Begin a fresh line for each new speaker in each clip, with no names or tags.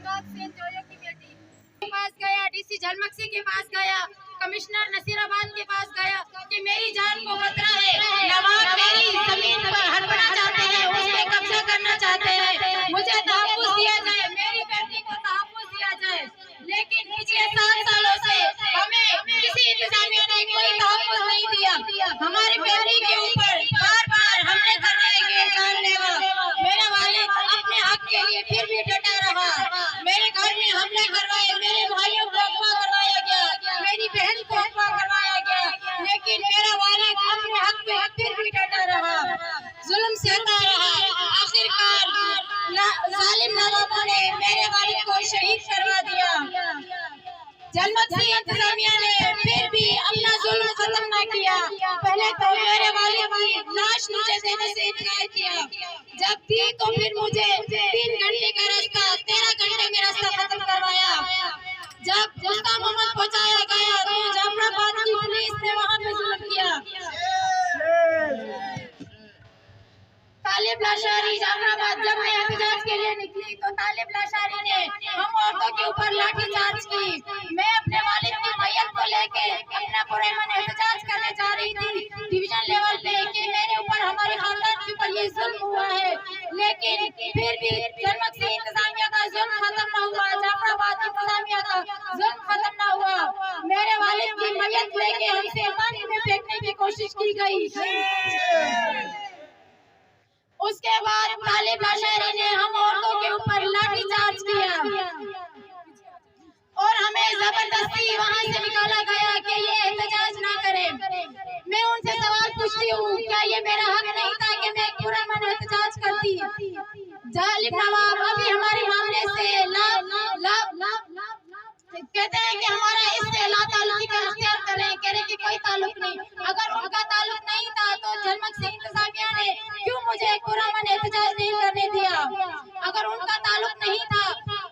अनुराग सेन जोयो की बेटी के पास गया, डीसी झलमक्सी के पास गया, कमिश्नर नसीराबाद के पास गया कि मेरी जान को खतरा है, नवाब मेरी जमीन पर हड़पना चाहते हैं, उस पे कब्जा करना चाहते हैं, मुझे तहफ्फुज़ दिया जाए, मेरी बेटी को तहफ्फुज़ दिया जाए। लेकिन पिछले 7 सालों से हमें किसी इंतजामिया ने कोई तहफ्फुज़ नहीं दिया। हमारी बेटी के ऊपर बार-बार हमले कर रहे हैं जानलेवा। मेरा वालिद अपने हक के लिए फिर भी डटा रहा। मेरे घर में हमले करवाए, मेरे भाइयों को अगवा करवाया गया, मेरी बहन को अगवा करवाया गया, लेकिन मेरा वालिद अपने हक पे फिर भी डटा रहा, जुल्म सहता रहा। आखिरकार जालिम नवाबों ने मेरे वालिद को शहीद करवा दिया। झलमक्सी इंतजामिया ने फिर भी अपना जुल्म खत्म न किया। पहले तो मेरे वालिद की लाश मुझे देने से इनकार किया, जब दी तो फिर मुझे 3 घंटे का रास्ता 13 घंटे में रास्ता खत्म करवाया। जब उसका मोहम्मद पहुंचाया गया तो जाफराबाद की पुलिस ने वहां पे जुल्म किया। तालिब लाशारी जाफराबाद जब मैं एहतजाज के लिए निकली तो तालिब लाशारी ने हम औरतों के ऊपर लाठी चार्ज की। मैं अपने वालिद की मैयत को लेके अपना पुरअमन एहतजाज करने जा रही थी डिवीजन लेवल पे कि मेरे ऊपर, हमारे खानदान के ऊपर ये जुल्म हुआ है, लेकिन फिर भी झलमक्सी इंतजामिया का जुल्म खत्म न हुआ, जाफराबाद इंतजामिया का जुल्म खत्म न हुआ। मेरे वालिद की मैयत लेके हमसे पानी में फेंकने की कोशिश की गई। उसके बाद तालिब लाशारी ने हम औरतों के ऊपर लाठी चार्ज किया और हमें जबरदस्ती वहां से निकाला गया कि ये एहतजाज ना करें। मैं उनसे सवाल पूछती हूँ, क्या ये मेरा हक नहीं था कि मैं पूरा मन एहतजाज करती? जालिम नवाब अभी हमारे मामले से कहते हैं कि हमारा इससे लाताल्लुकी का इख्तियार करें, कह रहे कि कोई ताल्लुक नहीं। अगर उनका ताल्लुक नहीं था तो झलमक्सी इंतजामिया ने क्यों मुझे पूरा मन एहतजाज नहीं करने दिया? अगर उनका ताल्लुक नहीं था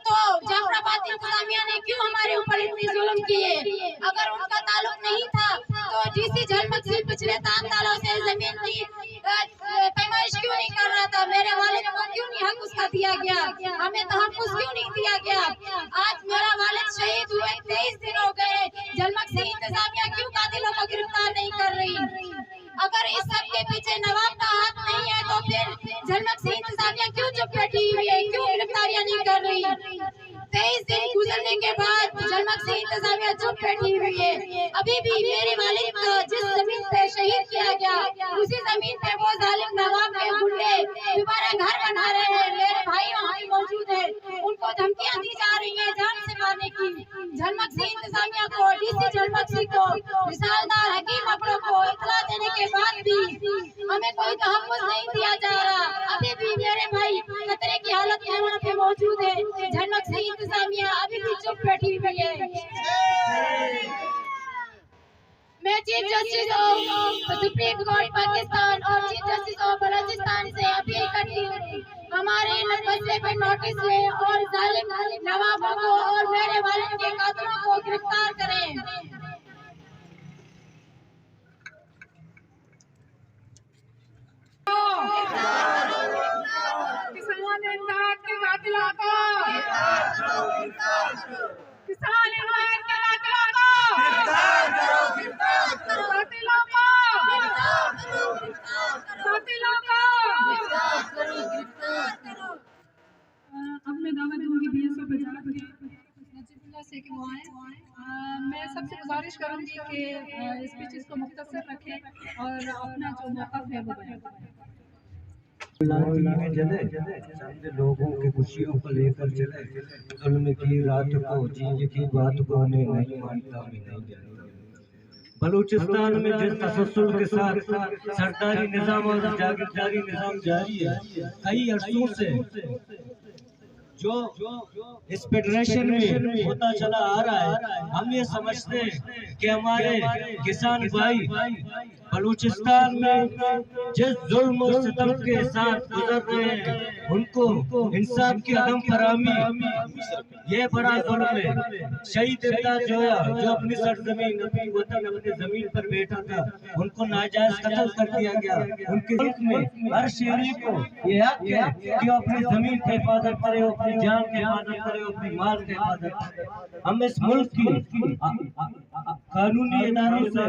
तो जाफराबाद इंतजामिया ने क्यों हमारे ऊपर इतनी जुल्म किए? अगर उनका ताल्लुक नहीं था तो डीसी झलमक्सी पिछले 7 सालों से जमीन की पैमाइश क्यों नहीं कर रहा था? मेरे वालिद को क्यों नहीं हक उसका दिया गया? हमें तहफ्फुज़ क्यों नहीं दिया गया? आज मेरा वालिद शहीद हुए 23 दिन हो गए, झलमक्सी इंतजामिया क्यों कातिलों को गिरफ्तार नहीं कर रही? अगर इस सब के पीछे नवाब का हाथ नहीं है तो फिर झलमक्सी इंतजामिया क्यों चुप बैठी हुई है, क्यों गिरफ्तारियां नहीं कर रही? 23 दिन गुजरने के बाद झलमक्सी इंतजामिया चुप बैठी हुई है। अभी भी मेरे वालिद को जिस जमीन पे शहीद किया गया उसी जमीन पे वो जालिम नवाब के गुंडे दोबारा घर बना रहे हैं। मेरे भाई वहाँ मौजूद है, उनको धमकियां दी जा रही है जान से मारने की। झलमक्सी इंतजामिया को, डीसी झलमक्सी को, मिसालदार हकीम अबड़ों को इत्तला देने के बाद भी हमें कोई तहफ्फुज़ नहीं दिया जा रहा। अभी भी मेरे भाई खतरे की हालत में वहाँ पे मौजूद है। झलमक्सी इंतजामिया अभी भी चुप बैठी हुई है। मैं chief justice of supreme court Pakistan और चीफ जस्टिस ऑफ बलोचिस्तान से अपील करती हूँ, हमारे मसले पे नोटिस लें और जालिम नवाबों को और मेरे वालिद के कातिलों को गिरफ्तार करें। किसान इमदाद के कातिलों को, किसान इमदाद के कातिलों को
अब मैं दावत दूंगी BSO नजीबुल्लाह से कि वो आए। मैं सबसे गुजारिश करूंगी कि स्पीचेस को मुख्तसर रखें और अपना जो मौक़िफ़ है वो बयान
करें। लोगों की खुशियों को लेकर चले, जुल्म की रात को, चीज की बात को नहीं मानता, नहीं जानता। बलूचिस्तान में जिस तसल्सल के साथ सरकारी निज़ाम और जागीरदारी निज़ाम जारी है, कई अरसों से जो इस फेडरेशन में होता चला आ रहा है, हम ये समझते हैं कि हमारे किसान भाई बलूचिस्तान में जिस जुल्म और सितम के साथ गुजर रहे हैं उनको इंसाफ की अदम फरामी, ये बड़ा जुल्म है। शहीद इमदाद जोया जो अपनी सरजमीन, अपनी वतन, अपनी जमीन पर बैठा था, उनको नाजायज कत्ल कर दिया गया। उनके मुल्क में हर शहरी को ये हक है कि वो अपनी जमीन की हिफाजत करे, अपनी जान की हिफाजत करे, अपनी माल की हिफाजत करे। हम इस मुल्क की कानूनी इदारों से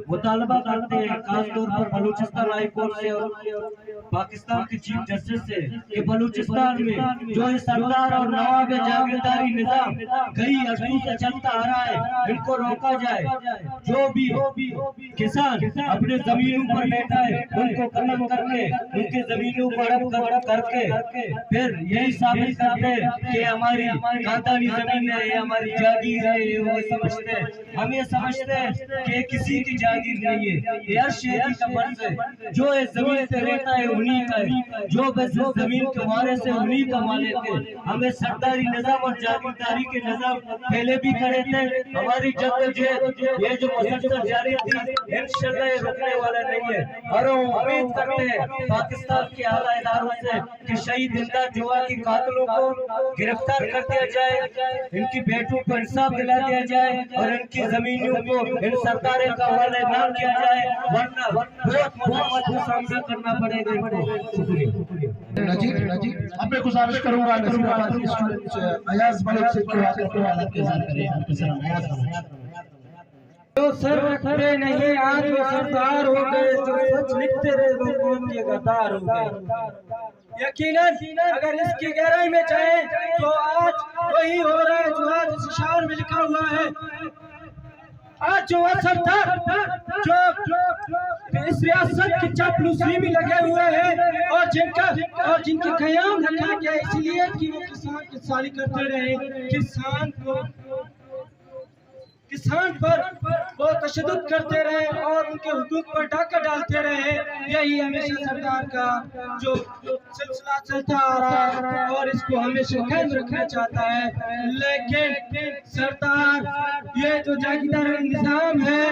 मुतालबा करते हैं, खासतौर पर बलूचिस्तान हाई कोर्ट से और पाकिस्तान के चीफ जस्टिस से, कि बलूचिस्तान में जो ये सरदार और नवाब जागीरदारी निजाम कई अर्सों से चलता आ रहा है, इनको रोका जाए। जो भी किसान अपने जमीनों पर बैठा है उनको कत्ल करके उनकी जमीनों को हड़प करके फिर यही साबित करते हैं कि हमारी खानदानी जमीन है, ये हमारी जागीर है, ये वो समझते हैं। हम ये समझते हैं कि किसी की जागीर नहीं है, ये हर शहरी का फर्ज है। जो इस जमीन पे रहता है उन्हीं का है, जो बस जमीन के वारिस से उन्हीं का मालिक है। हमें सरदारी निजाम और जागीरदारी के निजाम पहले भी खड़े थे। हमारी जद्दोजहद ये जो मुसलसल जारी थी, इंशाअल्लाह ये रुकने वाला नहीं है। और हम उम्मीद करते हैं पाकिस्तान के आला इदारों से कि शहीद इमदाद जोया के कातिलों को गिरफ्तार कर दिया जाए, इनकी बेटों को इंसाफ दिला दिया जाए और इनकी जमीनों को इन सरकारों का हवाले न किया जाए, वरना बहुत मुसीबत का सामना करना पड़ेगा इनको। शुक्रिया।
नजीब अब मैं गुजारिश करूंगा नसीराबाद के स्टूडेंट अयाज मलिक से कि आकर के हालत के इज़हार करें। उनके सलाम अयाज।
जो सर रखते नहीं आज वो सरदार हो गए, जो सच लिखते रहे वो कौम के गद्दार हो गए। यकीनन अगर इसकी गहराई में जाए तो आज वही हो रहा है जो आज इस शार में लिखा हुआ है। आज जो असर था, जो इस रियासत की चापलूसी में लगे हुए हैं और जिनके क़याम रखा गया इसलिए कि वो किसान किसानी करते रहे, किसान पर वो तशद्दुद करते रहे और उनके हुकूक पर डाका डालते रहे। यही हमेशा सरदार का जो सिलसिला चलता आ रहा है और इसको हमेशा कायम रखना चाहता है। लेकिन सरदार ये जो जागीरदार निजाम है,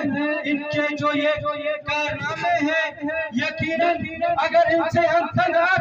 इनके जो ये कारनामे हैं, यकीनन अगर इनसे हम तंग आ